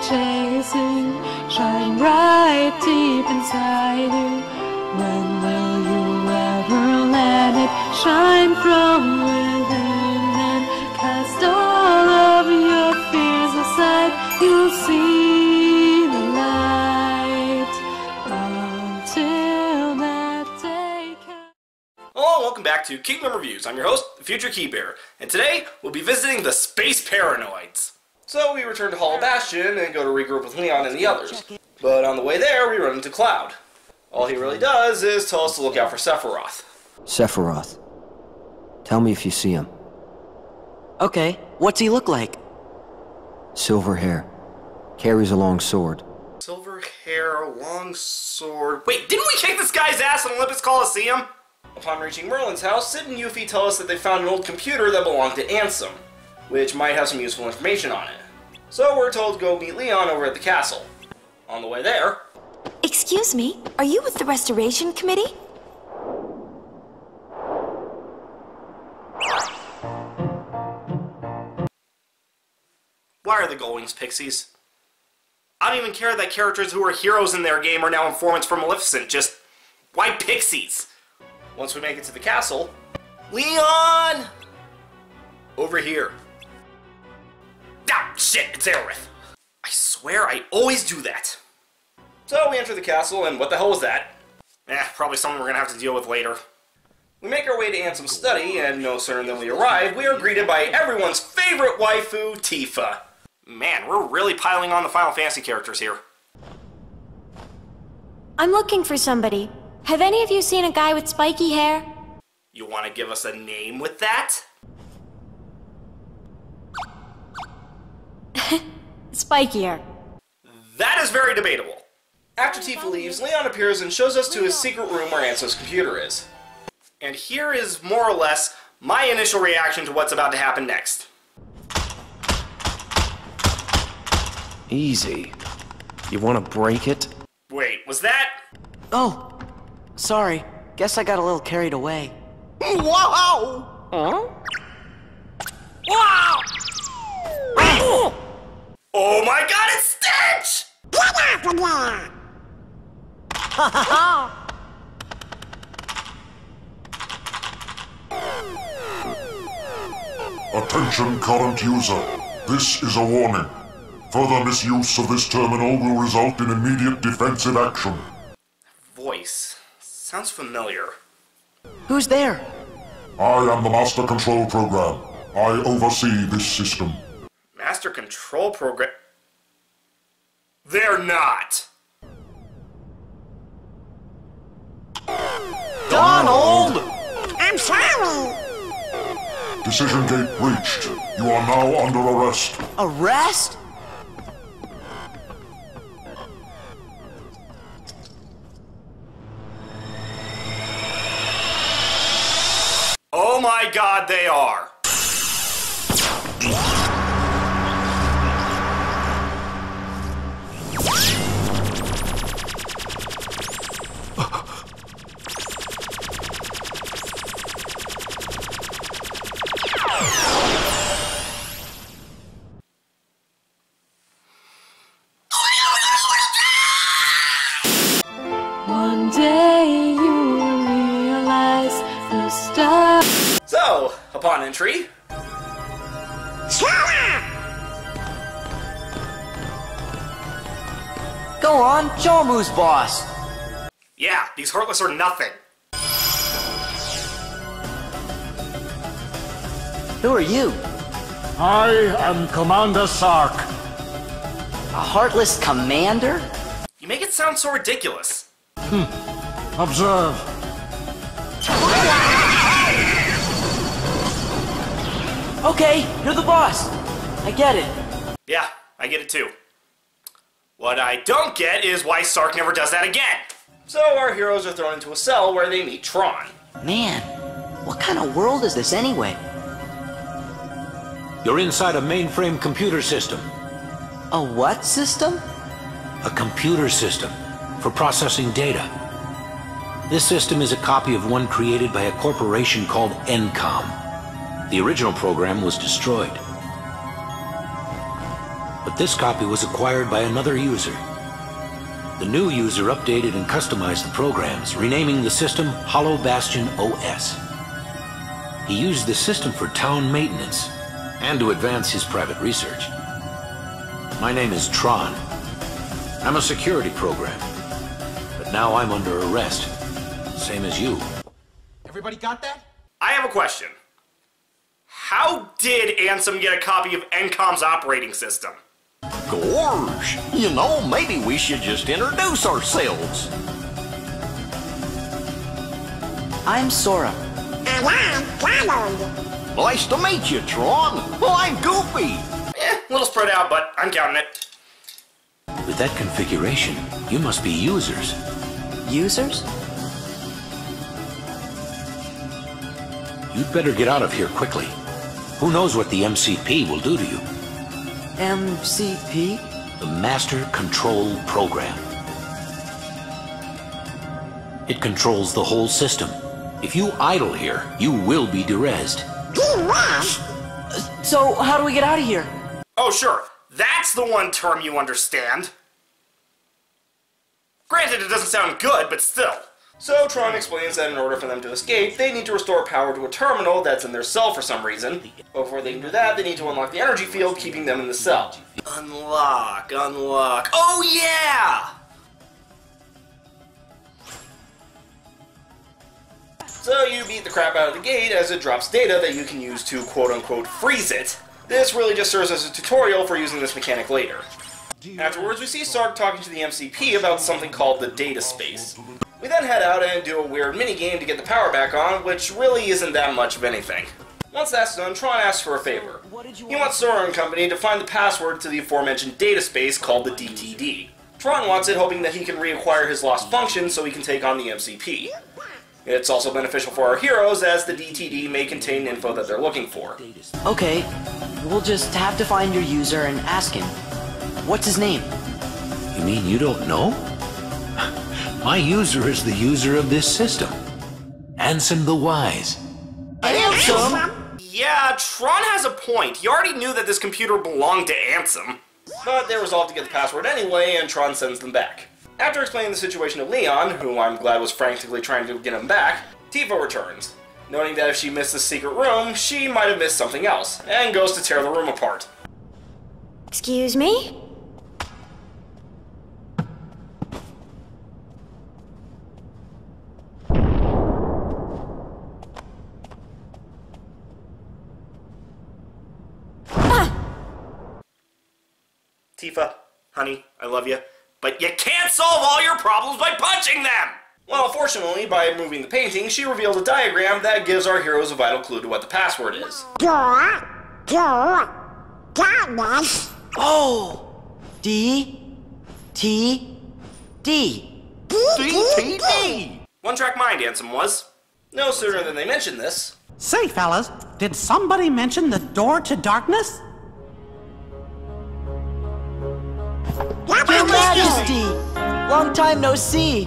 chasing shine bright deep inside you. When will you ever let it shine from within and cast all of your fears aside? You'll see the light until that day comes. Hello and welcome back to Kingdom Reviews. I'm your host, the Future Keybearer, and today we'll be visiting the Space Paranoids. So we return to Hollow Bastion and go to regroup with Leon and the others. But on the way there, we run into Cloud. All he really does is tell us to look out for Sephiroth. Sephiroth. Tell me if you see him. Okay, what's he look like? Silver hair. Carries a long sword. Silver hair, long sword... Wait, didn't we kick this guy's ass in Olympus Coliseum? Upon reaching Merlin's house, Sid and Yuffie tell us that they found an old computer that belonged to Ansem, which might have some useful information on it. So we're told to go meet Leon over at the castle. On the way there... Excuse me, are you with the Restoration Committee? Why are the Goldwings pixies? I don't even care that characters who are heroes in their game are now informants for Maleficent, just... why pixies? Once we make it to the castle... Leon! Over here. Ah, shit, it's Aerith. I swear I always do that. So we enter the castle, and what the hell was that? Probably something we're gonna have to deal with later. We make our way to Ansem's study, and no sooner than we arrive, we are greeted by everyone's favorite waifu, Tifa. Man, we're really piling on the Final Fantasy characters here. I'm looking for somebody. Have any of you seen a guy with spiky hair? You want to give us a name with that? Spikier. That is very debatable. After Tifa leaves, Leon appears and shows us to his secret room where Ansem's computer is. And here is more or less my initial reaction to what's about to happen next. Easy. You want to break it? Wait, was that? Oh, sorry. Guess I got a little carried away. Whoa! Huh? Wow! Oh my god, it's Stitch! Attention current user. This is a warning. Further misuse of this terminal will result in immediate defensive action. Voice. Sounds familiar. Who's there? I am the Master Control Program. I oversee this system. Master Control Program... They're not! Donald! I'm sorry. Decision gate breached. You are now under arrest. Arrest? Oh my god, they are! One day you will realize the stars. So, upon entry... Go on, show him who's boss. Yeah, these Heartless are nothing. Who are you? I am Commander Sark. A heartless commander? You make it sound so ridiculous. Observe. Okay, you're the boss. I get it. Yeah, I get it too. What I don't get is why Sark never does that again. So our heroes are thrown into a cell where they meet Tron. Man, what kind of world is this anyway? You're inside a mainframe computer system. A what system? A computer system for processing data. This system is a copy of one created by a corporation called Encom. The original program was destroyed. but this copy was acquired by another user. The new user updated and customized the programs, renaming the system Hollow Bastion OS. He used the system for town maintenance and to advance his private research. My name is Tron. I'm a security program, but now I'm under arrest, same as you. Everybody got that? I have a question. How did Ansem get a copy of NCOM's operating system? Gorge, you know, maybe we should just introduce ourselves. I'm Sora. And I'm Donald. Nice to meet you, Tron. Well, I'm Goofy. A little spread out, but I'm counting it. With that configuration, you must be users. Users? You'd better get out of here quickly. Who knows what the MCP will do to you? MCP? The Master Control Program. It controls the whole system. If you idle here, you will be derezzed. So, how do we get out of here? Oh, sure. That's the one term you understand. Granted, it doesn't sound good, but still. So Tron explains that in order for them to escape, they need to restore power to a terminal that's in their cell for some reason. Before they can do that, they need to unlock the energy field, keeping them in the cell. Unlock. Oh yeah! So you beat the crap out of the gate as it drops data that you can use to quote-unquote freeze it. This really just serves as a tutorial for using this mechanic later. Afterwards, we see Sark talking to the MCP about something called the data space. We then head out and do a weird mini-game to get the power back on, which really isn't that much of anything. Once that's done, Tron asks for a favor. He wants Sora and company to find the password to the aforementioned data space called the DTD. Tron wants it, hoping that he can reacquire his lost function so he can take on the MCP. It's also beneficial for our heroes, as the DTD may contain info that they're looking for. Okay, we'll just have to find your user and ask him. What's his name? You mean you don't know? My user is the user of this system. Ansem the Wise. Ansem? Yeah, Tron has a point. He already knew that this computer belonged to Ansem. But they resolve to get the password anyway, and Tron sends them back. After explaining the situation to Leon, who I'm glad was frantically trying to get him back, Tifa returns, noting that if she missed the secret room, she might have missed something else, and goes to tear the room apart. Excuse me? Tifa, honey, I love you, but you can't solve all your problems by punching them! Well, fortunately, by moving the painting, she revealed a diagram that gives our heroes a vital clue to what the password is. Oh! D-T-D. DTD! One-track mind, Ansem was. No sooner than they mentioned this. Say, fellas, did somebody mention the door to darkness? Your Majesty! Long time no see!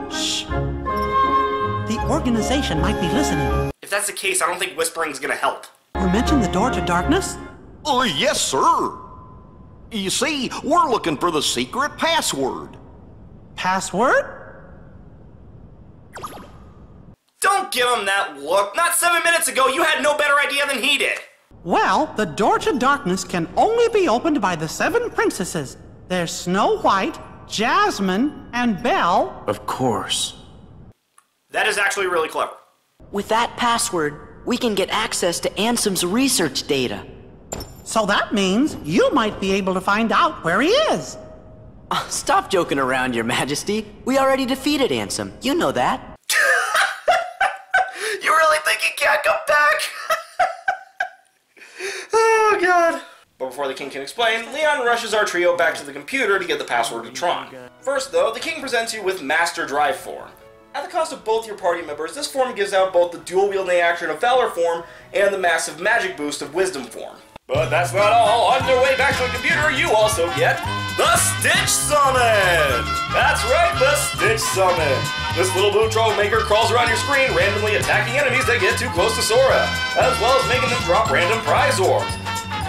Shh. The organization might be listening. If that's the case, I don't think whispering's gonna help. You mentioned the door to darkness? Yes, sir. You see, we're looking for the secret password. Password? Don't give him that look. Not 7 minutes ago, you had no better idea than he did. Well, the door to darkness can only be opened by the 7 princesses. There's Snow White, Jasmine, and Belle. Of course. That is actually really clever. With that password, we can get access to Ansem's research data. So that means you might be able to find out where he is. Stop joking around, Your Majesty. We already defeated Ansem. You know that. You really think he can't come back? Oh, God. But before the king can explain, Leon rushes our trio back to the computer to get the password to Tron. First, though, the king presents you with Master Drive form. At the cost of both your party members, this form gives out both the dual-wielding action of Valor form and the massive magic boost of Wisdom form. But that's not all. On your way back to the computer, you also get the Stitch Summon! That's right, the Stitch Summon! This little blue troublemaker crawls around your screen, randomly attacking enemies that get too close to Sora, as well as making them drop random prize orbs.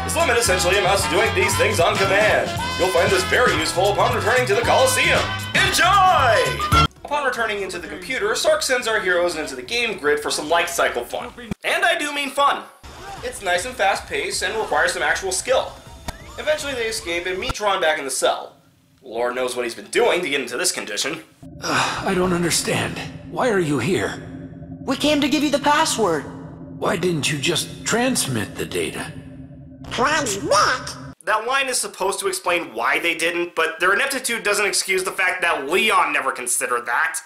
The Its limit essentially amounts to doing these things on command. You'll find this very useful upon returning to the Coliseum. Enjoy! Upon returning into the computer, Sark sends our heroes into the game grid for some life cycle fun. And I do mean fun. It's nice and fast-paced and requires some actual skill. Eventually they escape and meet Tron back in the cell. Lord knows what he's been doing to get into this condition. I don't understand. Why are you here? We came to give you the password. Why didn't you just transmit the data? Transmit? That line is supposed to explain why they didn't, but their ineptitude doesn't excuse the fact that Leon never considered that.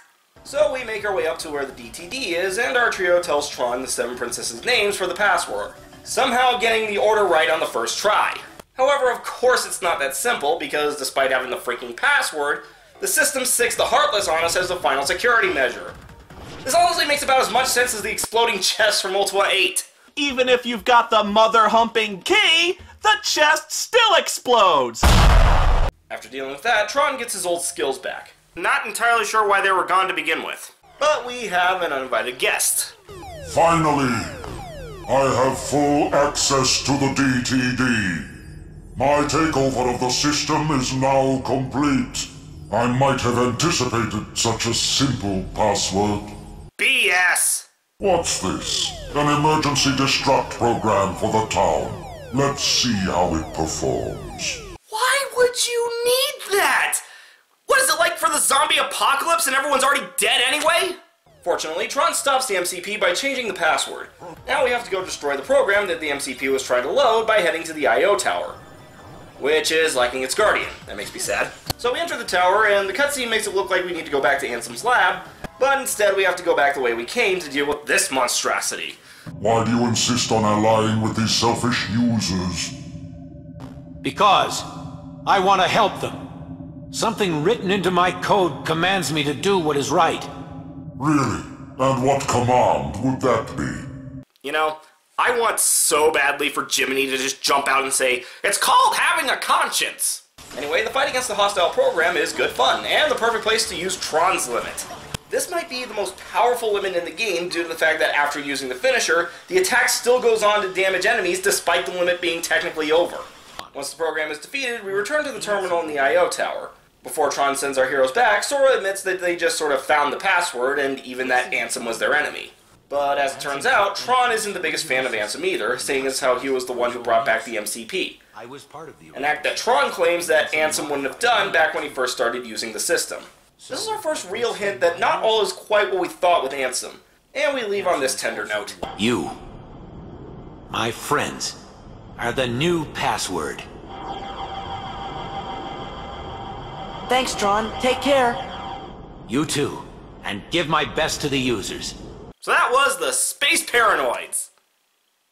So we make our way up to where the DTD is, and our trio tells Tron the 7 princesses' names for the password, somehow getting the order right on the first try. However, of course it's not that simple, because despite having the freaking password, the system sticks the Heartless on us as the final security measure. This honestly makes about as much sense as the exploding chest from Ultima 8. Even if you've got the mother-humping key, the chest still explodes! After dealing with that, Tron gets his old skills back. Not entirely sure why they were gone to begin with. But we have an uninvited guest. Finally, I have full access to the DTD. My takeover of the system is now complete. I might have anticipated such a simple password. BS! What's this? An emergency destruct program for the town. Let's see how it performs. Why would you need that? What is it like for the zombie apocalypse and everyone's already dead anyway? Fortunately, Tron stops the MCP by changing the password. Now we have to go destroy the program that the MCP was trying to load by heading to the I.O. tower, which is lacking its guardian. That makes me sad. So we enter the tower, and the cutscene makes it look like we need to go back to Ansem's lab, but instead we have to go back the way we came to deal with this monstrosity. Why do you insist on allying with these selfish users? Because I want to help them. Something written into my code commands me to do what is right. Really? And what command would that be? You know, I want so badly for Jiminy to just jump out and say, "It's called having a conscience!" Anyway, the fight against the hostile program is good fun, and the perfect place to use Tron's limit. This might be the most powerful limit in the game due to the fact that after using the finisher, the attack still goes on to damage enemies despite the limit being technically over. Once the program is defeated, we return to the terminal in the I.O. tower. Before Tron sends our heroes back, Sora admits that they just sort of found the password and even that Ansem was their enemy. But as it turns out, Tron isn't the biggest fan of Ansem either, seeing as how he was the one who brought back the MCP. An act that Tron claims that Ansem wouldn't have done back when he first started using the system. This is our first real hint that not all is quite what we thought with Ansem, and we leave on this tender note. You, my friends, are the new password. Thanks, Tron. Take care. You too, and give my best to the users. So that was the Space Paranoids.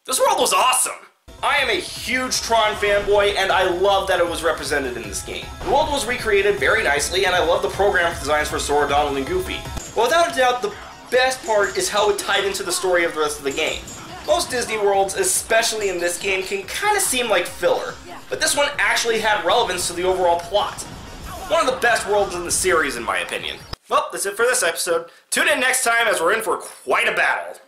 This world was awesome. I am a huge Tron fanboy, and I love that it was represented in this game. The world was recreated very nicely, and I love the program designs for Sora, Donald, and Goofy. But without a doubt, the best part is how it tied into the story of the rest of the game. Most Disney worlds, especially in this game, can kind of seem like filler, but this one actually had relevance to the overall plot. One of the best worlds in the series, in my opinion. Well, that's it for this episode. Tune in next time as we're in for quite a battle.